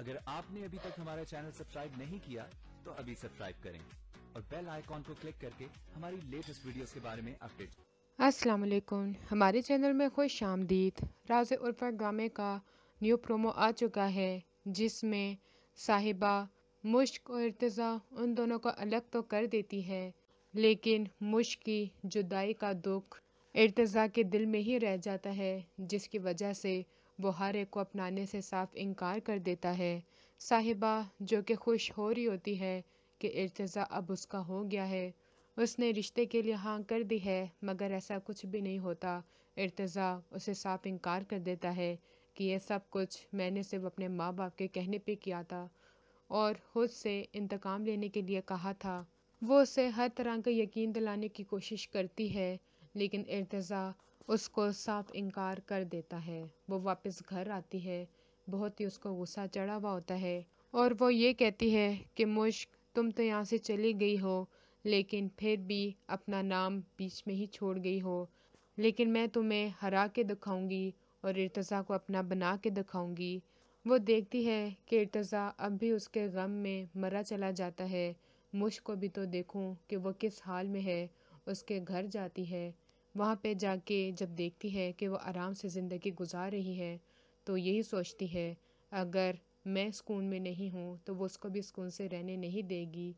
اگر آپ نے ابھی تک ہمارا چینل سبسکرائب نہیں کیا تو ابھی سبسکرائب کریں اور بیل آئیکن کو کلک کر کے ہماری لیٹسٹ ویڈیوز کے بارے میں اپڈیٹ۔ السلام علیکم، ہمارے چینل میں خوش آمدید۔ راز عرفہ ڈرامے کا نیو پرومو آ چکا ہے جس میں صاحبہ مشک اور ارتضیٰ ان دونوں کو الگ تو کر دیتی ہے، لیکن مشک کی جدائی کا دکھ ارتضیٰ کے دل میں ہی رہ جاتا ہے، جس کی وجہ سے وہ ہر ایک کو اپنانے سے صاف انکار کر دیتا ہے۔ صاحبہ جو کہ خوش ہو رہی ہوتی ہے کہ ارتضیٰ اب اس کا ہو گیا ہے، اس نے رشتے کے لیے ہاں کر دی ہے، مگر ایسا کچھ بھی نہیں ہوتا۔ ارتضیٰ اسے صاف انکار کر دیتا ہے کہ یہ سب کچھ میں نے صرف اپنے ماں باپ کے کہنے پہ کیا تھا اور خود سے انتقام لینے کے لیے کہا تھا۔ وہ اسے ہر طرح کا یقین دلانے کی کوشش کرتی ہے، لیکن ارتضیٰ اس کو صاف انکار کر دیتا ہے۔ وہ واپس گھر آتی ہے، بہت ہی اس کو غصہ چڑھا ہوا ہوتا ہے اور وہ یہ کہتی ہے کہ مشک تم تو یہاں سے چلی گئی ہو، لیکن پھر بھی اپنا نام بیچ میں ہی چھوڑ گئی ہو، لیکن میں تمہیں ہرا کے دکھاؤں گی اور ارتضیٰ کو اپنا بنا کے دکھاؤں گی۔ وہ دیکھتی ہے کہ ارتضیٰ اب بھی اس کے غم میں مرا چلا جاتا ہے۔ مشک کو بھی تو دیکھوں کہ وہ کس حال میں ہے۔ اس کے گھر جاتی ہے، وہاں پہ جا کے جب دیکھتی ہے کہ وہ آرام سے زندگی گزار رہی ہے تو یہی سوچتی ہے اگر میں سکون میں نہیں ہوں تو وہ اس کو بھی سکون سے رہنے نہیں دے گی،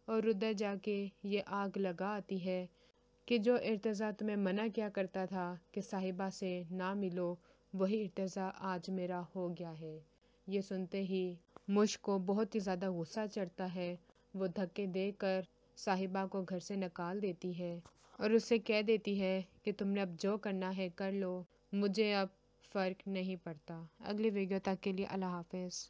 اور ادھر جا کے یہ آگ لگا آتی ہے کہ جو ارتضیٰ تمہیں منع کیا کرتا تھا کہ صاحبہ سے نہ ملو، وہی ارتضیٰ آج میرا ہو گیا ہے۔ یہ سنتے ہی مشک کو بہت ہی زیادہ غصہ چڑھتا ہے۔ وہ دھکے دے کر صاحبہ کو گھر سے نکال دیتی ہے اور اسے کہہ دیتی ہے کہ تم نے اب جو کرنا ہے کر لو، مجھے اب فرق نہیں پڑتا۔ اگلی ویڈیو تک کے لیے اللہ حافظ۔